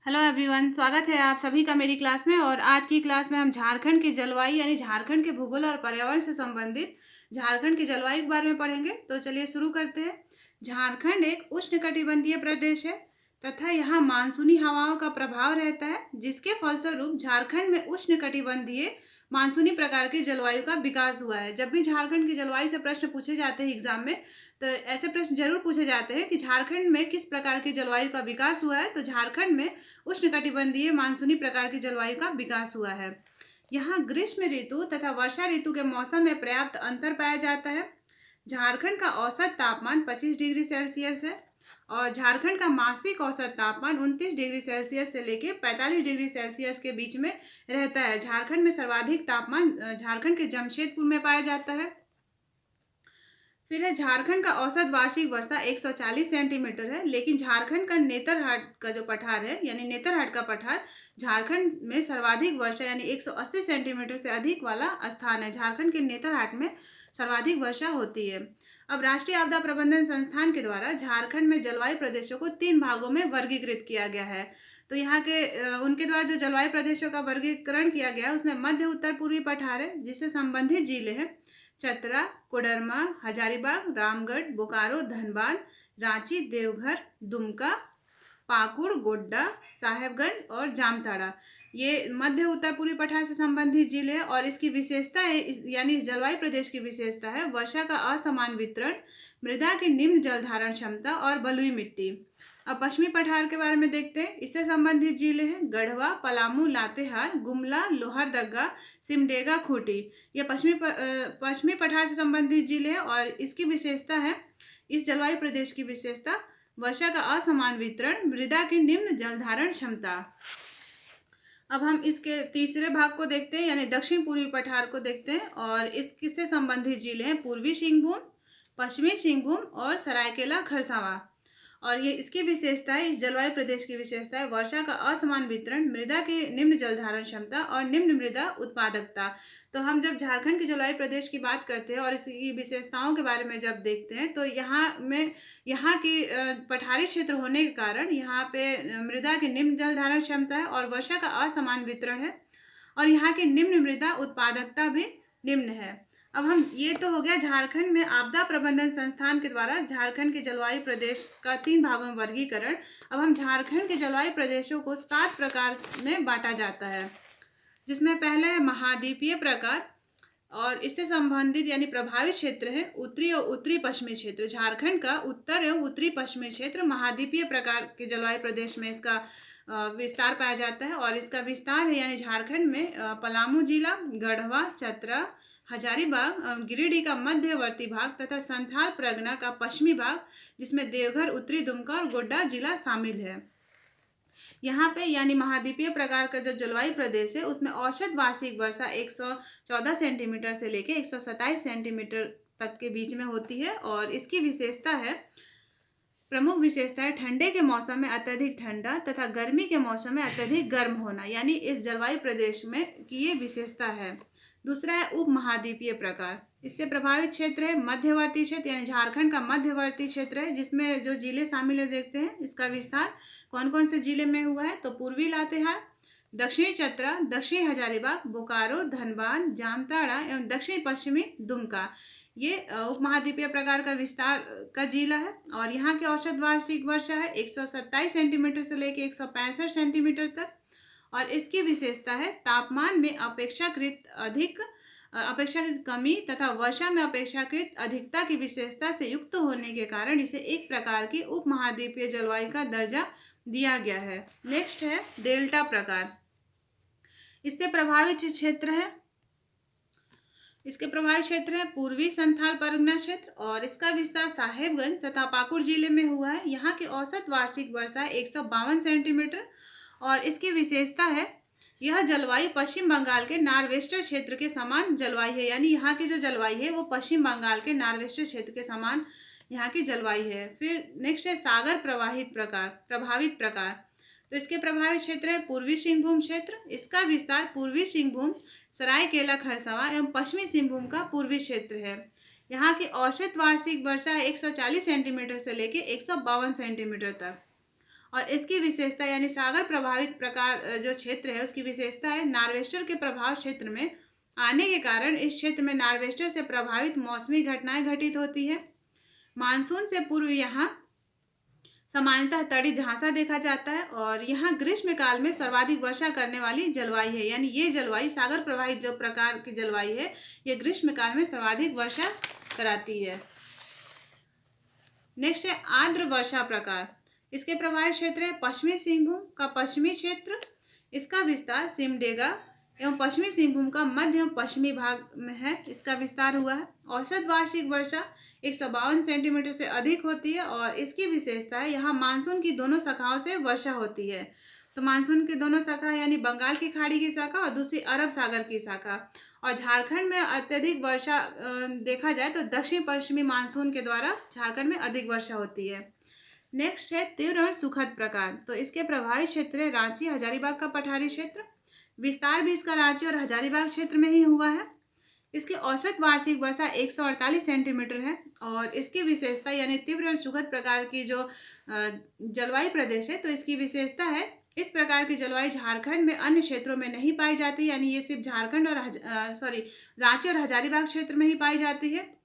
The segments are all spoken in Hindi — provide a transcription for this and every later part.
हेलो एवरीवन, स्वागत है आप सभी का मेरी क्लास में। और आज की क्लास में हम झारखंड की जलवायु यानी झारखंड के भूगोल और पर्यावरण से संबंधित झारखंड की जलवायु के बारे में पढ़ेंगे। तो चलिए शुरू करते हैं। झारखंड एक उष्णकटिबंधीय प्रदेश है तथा यहाँ मानसूनी हवाओं का प्रभाव रहता है, जिसके फलस्वरूप झारखंड में उष्णकटिबंधीय मानसूनी प्रकार की जलवायु का विकास हुआ है। जब भी झारखंड की जलवायु से प्रश्न पूछे जाते हैं एग्जाम में, तो ऐसे प्रश्न जरूर पूछे जाते हैं कि झारखंड में किस प्रकार की जलवायु का विकास हुआ है। तो झारखंड में उष्णकटिबंधीय मानसूनी प्रकार की जलवायु का विकास हुआ है। यहाँ ग्रीष्म ऋतु तथा वर्षा ऋतु के मौसम में पर्याप्त अंतर पाया जाता है। झारखंड का औसत तापमान 25 डिग्री सेल्सियस है और झारखंड का मासिक औसत तापमान 29 डिग्री सेल्सियस से लेकर 45 डिग्री सेल्सियस के बीच में रहता है। झारखंड में सर्वाधिक तापमान झारखंड के जमशेदपुर में पाया जाता है। फिर है झारखंड का औसत वार्षिक वर्षा 140 सेंटीमीटर है, लेकिन झारखंड का नेतरहाट का जो पठार है यानी नेतरहाट का पठार झारखंड में सर्वाधिक वर्षा यानी 180 सेंटीमीटर से अधिक वाला स्थान है। झारखंड के नेतरहाट में सर्वाधिक वर्षा होती है। अब राष्ट्रीय आपदा प्रबंधन संस्थान के द्वारा झारखंड में जलवायु प्रदेशों को 3 भागों में वर्गीकृत किया गया है। तो यहाँ के उनके द्वारा जो जलवायु प्रदेशों का वर्गीकरण किया गया है उसमें मध्य उत्तर पूर्वी पठार है, जिससे संबंधित जिले हैं चतरा, कोडरमा, हजारीबाग, रामगढ़, बोकारो, धनबाद, रांची, देवघर, दुमका, पाकुड़, गोड्डा, साहेबगंज और जामताड़ा। ये मध्य उत्तर पूर्वी पठार से संबंधित जिले हैं और इसकी विशेषता है यानी जलवायु प्रदेश की विशेषता है वर्षा का असमान वितरण, मृदा की निम्न जल धारण क्षमता और बलुई मिट्टी। अब पश्चिमी पठार के बारे में देखते हैं। इससे संबंधित जिले हैं गढ़वा, पलामू, लातेहार, गुमला, लोहरदगा, सिमडेगा, खूंटी। ये पश्चिमी पठार से संबंधित जिले हैं और इसकी विशेषता है इस जलवायु प्रदेश की विशेषता वर्षा का असमान वितरण, मृदा की निम्न जल धारण क्षमता। अब हम इसके तीसरे भाग को देखते हैं यानी दक्षिण पूर्वी पठार को देखते हैं और इससे संबंधित जिले हैं पूर्वी सिंहभूम, पश्चिमी सिंहभूम और सरायकेला खरसावां। और ये इसकी विशेषता है इस जलवायु प्रदेश की विशेषता है वर्षा का असमान वितरण, मृदा की निम्न जल धारण क्षमता और निम्न मृदा उत्पादकता। तो हम जब झारखंड के जलवायु प्रदेश की बात करते हैं और इसकी विशेषताओं के बारे में जब देखते हैं तो यहाँ की पठारी क्षेत्र होने के कारण यहाँ पे मृदा की निम्न जल धारण क्षमता है और वर्षा का असमान वितरण है और यहाँ की निम्न मृदा उत्पादकता भी निम्न है। अब हम ये तो हो गया झारखंड में आपदा प्रबंधन संस्थान के द्वारा झारखंड के जलवायु प्रदेश का 3 भागों में वर्गीकरण। अब हम झारखंड के जलवायु प्रदेशों को 7 प्रकार में बांटा जाता है, जिसमें पहला है महाद्वीपीय प्रकार और इससे संबंधित यानी प्रभावित क्षेत्र है उत्तरी और उत्तरी पश्चिमी क्षेत्र। झारखंड का उत्तर एवं उत्तरी पश्चिमी क्षेत्र महाद्वीपीय प्रकार के जलवायु प्रदेश में इसका विस्तार पाया जाता है और इसका विस्तार है यानी झारखंड में पलामू जिला, गढ़वा, चतरा, हजारीबाग, गिरिडीह का मध्यवर्ती भाग तथा संथाल परगना का पश्चिमी भाग, जिसमें देवघर, उत्तरी दुमका और गोड्डा जिला शामिल है। यहाँ पे यानी महाद्वीपीय प्रकार का जो जलवायु प्रदेश है उसमें औसत वार्षिक वर्षा 114 सेंटीमीटर से लेकर 127 सेंटीमीटर तक के बीच में होती है और इसकी विशेषता है प्रमुख विशेषता है ठंडे के मौसम में अत्यधिक ठंडा तथा गर्मी के मौसम में अत्यधिक गर्म होना, यानी इस जलवायु प्रदेश में की ये विशेषता है। दूसरा है उप महाद्वीपीय प्रकार। इससे प्रभावित क्षेत्र है मध्यवर्ती क्षेत्र यानी झारखंड का मध्यवर्ती क्षेत्र है, जिसमें जो जिले शामिल है देखते हैं इसका विस्तार कौन कौन से जिले में हुआ है। तो पूर्वी लातेहार, दक्षिणी चतरा, दक्षिणी हजारीबाग, बोकारो, धनबाद, जामताड़ा एवं दक्षिण पश्चिमी दुमका ये उप महाद्वीपीय प्रकार का विस्तार का जिला है और यहाँ की औसत वार्षिक वर्षा है 127 सेंटीमीटर से लेकर 165 सेंटीमीटर तक और इसकी विशेषता है तापमान में अपेक्षाकृत कमी तथा वर्षा में अपेक्षाकृत अधिकता की विशेषता से युक्त होने के कारण इसे एक प्रकार की उप महाद्वीपीय जलवायु का दर्जा दिया गया है। नेक्स्ट है डेल्टा प्रकार। इससे प्रभावित क्षेत्र है इसके प्रभावित क्षेत्र है पूर्वी संथाल परगना क्षेत्र और इसका विस्तार साहेबगंज तथा पाकुड़ जिले में हुआ है। यहाँ की औसत वार्षिक वर्षा 152 सेंटीमीटर और इसकी विशेषता है यह जलवायु पश्चिम बंगाल के नार्वेस्टर क्षेत्र के समान जलवायु है, यानी यहाँ की जो जलवायु है वो पश्चिम बंगाल के नार्वेस्टर क्षेत्र के समान यहाँ की जलवायु है। फिर नेक्स्ट है सागर प्रभावित प्रकार। तो इसके प्रभावित क्षेत्र है पूर्वी सिंहभूम क्षेत्र। इसका विस्तार पूर्वी सिंहभूम, सरायकेला खरसावां एवं पश्चिमी सिंहभूम का पूर्वी क्षेत्र है। यहाँ की औसत वार्षिक वर्षा 140 सेंटीमीटर से लेकर 152 सेंटीमीटर तक और इसकी विशेषता यानी सागर प्रभावित प्रकार जो क्षेत्र है उसकी विशेषता है नार्वेस्टर के प्रभाव क्षेत्र में आने के कारण इस क्षेत्र में नार्वेस्टर से प्रभावित मौसमी घटनाएं घटित होती है। मानसून से पूर्व यहाँ सामान्यतः तड़ी झांसा देखा जाता है और यहाँ ग्रीष्म काल में सर्वाधिक वर्षा करने वाली जलवायु है, यानी ये जलवायु सागर प्रवाहित जो प्रकार की जलवायु है ये ग्रीष्म काल में सर्वाधिक वर्षा कराती है। नेक्स्ट है आर्द्र वर्षा प्रकार। इसके प्रभावित क्षेत्र है पश्चिमी सिंहभूम का पश्चिमी क्षेत्र, इसका विस्तार सिमडेगा एवं पश्चिमी सिंहभूम का मध्य एवं पश्चिमी भाग में है, इसका विस्तार हुआ है। औसत वार्षिक वर्षा 152 सेंटीमीटर से अधिक होती है और इसकी विशेषता है यहाँ मानसून की दोनों शाखाओं से वर्षा होती है। तो मानसून की दोनों शाखा यानी बंगाल की खाड़ी की शाखा और दूसरी अरब सागर की शाखा। और झारखंड में अत्यधिक वर्षा देखा जाए तो दक्षिण पश्चिमी मानसून के द्वारा झारखंड में अधिक वर्षा होती है। नेक्स्ट है तीव्र और सुखद प्रकार। तो इसके प्रभावित क्षेत्र है रांची हजारीबाग का पठारी क्षेत्र, विस्तार भी इसका रांची और हजारीबाग क्षेत्र में ही हुआ है। इसकी औसत वार्षिक वर्षा 148 सेंटीमीटर है और इसकी विशेषता यानी तीव्र और सुखद प्रकार की जो जलवायु प्रदेश है तो इसकी विशेषता है इस प्रकार की जलवायु झारखंड में अन्य क्षेत्रों में नहीं पाई जाती, यानी ये सिर्फ झारखंड और रांची और हजारीबाग क्षेत्र में ही पाई जाती है।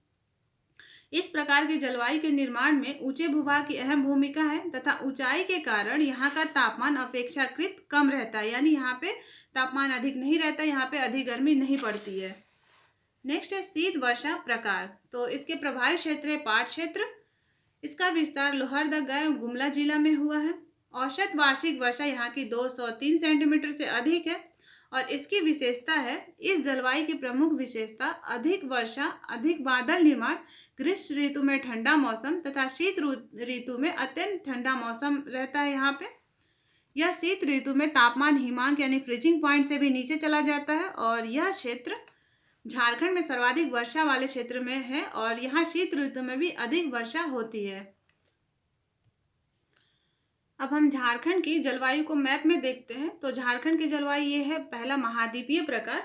इस प्रकार की जलवायु के निर्माण में ऊंचे भूभाग की अहम भूमिका है तथा ऊंचाई के कारण यहाँ का तापमान अपेक्षाकृत कम रहता है, यानी यहाँ पे तापमान अधिक नहीं रहता, यहाँ पे अधिक गर्मी नहीं पड़ती है। नेक्स्ट है शीत वर्षा प्रकार। तो इसके प्रभावित क्षेत्र है पाट क्षेत्र, इसका विस्तार लोहरदगा एवं गुमला जिला में हुआ है। औसत वार्षिक वर्षा यहाँ की 203 सेंटीमीटर से अधिक है और इसकी विशेषता है इस जलवायु की प्रमुख विशेषता अधिक वर्षा, अधिक बादल निर्माण, ग्रीष्म ऋतु में ठंडा मौसम तथा शीत ऋतु में अत्यंत ठंडा मौसम रहता है। यहाँ पे यह शीत ऋतु में तापमान हिमांक यानी फ्रीजिंग पॉइंट से भी नीचे चला जाता है और यह क्षेत्र झारखंड में सर्वाधिक वर्षा वाले क्षेत्र में है और यहाँ शीत ऋतु में भी अधिक वर्षा होती है। अब हम झारखंड की जलवायु को मैप में देखते हैं। तो झारखंड की जलवायु ये है पहला महाद्वीपीय प्रकार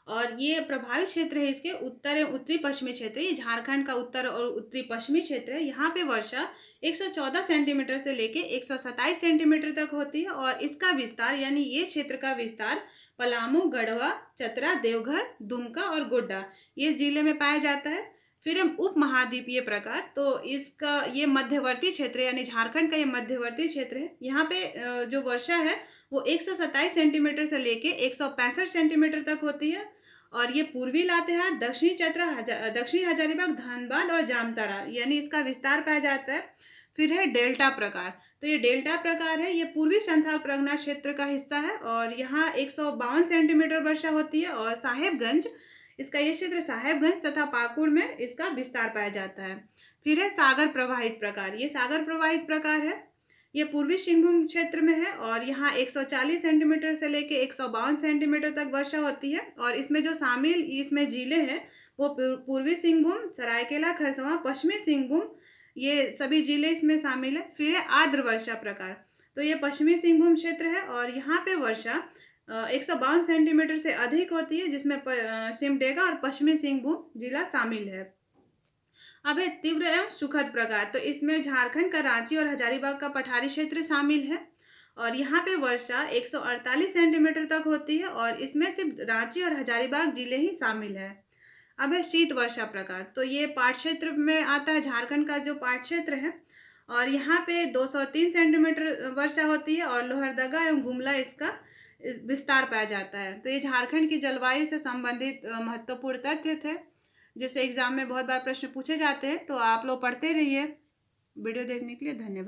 और ये प्रभावित क्षेत्र है इसके उत्तर एवं उत्तरी पश्चिमी क्षेत्र। ये झारखंड का उत्तर और उत्तरी पश्चिमी क्षेत्र है। यहाँ पे वर्षा 114 सेंटीमीटर से लेके 127 सेंटीमीटर तक होती है और इसका विस्तार यानी ये क्षेत्र का विस्तार पलामू, गढ़वा, चतरा, देवघर, दुमका और गोड्डा ये जिले में पाया जाता है। फिर हम उप महाद्वीपीय प्रकार। तो इसका ये मध्यवर्ती क्षेत्र यानी झारखंड का ये मध्यवर्ती क्षेत्र है। यहाँ पे जो वर्षा है वो 127 सेंटीमीटर से लेके 165 सेंटीमीटर तक होती है और ये पूर्वी लातेहार, दक्षिणी चतरा, दक्षिणी हजारीबाग, धनबाद और जामताड़ा यानी इसका विस्तार पाया जाता है। फिर है डेल्टा प्रकार। तो ये डेल्टा प्रकार है, ये पूर्वी संथाल परगना क्षेत्र का हिस्सा है और यहाँ 152 सेंटीमीटर वर्षा होती है और साहेबगंज इसका ये क्षेत्र साहेबगंज तथा पाकुड़ में इसका विस्तार पाया जाता है। फिर है सागर प्रवाहित प्रकार। ये सागर प्रवाहित प्रकार है, ये पूर्वी सिंहभूम क्षेत्र में है और यहाँ 140 सेंटीमीटर से लेके 152 सेंटीमीटर तक वर्षा होती है और इसमें जो शामिल इसमें जिले हैं वो पूर्वी सिंहभूम, सरायकेला खरसावां, पश्चिमी सिंहभूम ये सभी जिले इसमें शामिल है। फिर है आर्द्र वर्षा प्रकार। तो ये पश्चिमी सिंहभूम क्षेत्र है और यहाँ पे वर्षा 152 सेंटीमीटर से अधिक होती है जिसमें सिमडेगा और पश्चिमी सिंहभूम जिला शामिल है। अब है तीव्र एवं सुखद प्रकार। तो इसमें झारखंड का रांची और हजारीबाग का पठारी क्षेत्र शामिल है और यहाँ पे वर्षा 148 सेंटीमीटर तक होती है और इसमें सिर्फ रांची और हजारीबाग जिले ही शामिल है। अब है शीत वर्षा प्रकार। तो ये पाट क्षेत्र में आता है, झारखंड का जो पाट क्षेत्र है और यहाँ पे 203 सेंटीमीटर वर्षा होती है और लोहरदगा एवं गुमला इसका विस्तार पाया जाता है। तो ये झारखंड की जलवायु से संबंधित महत्वपूर्ण तथ्य थे जिससे एग्जाम में बहुत बार प्रश्न पूछे जाते हैं। तो आप लोग पढ़ते रहिए। वीडियो देखने के लिए धन्यवाद।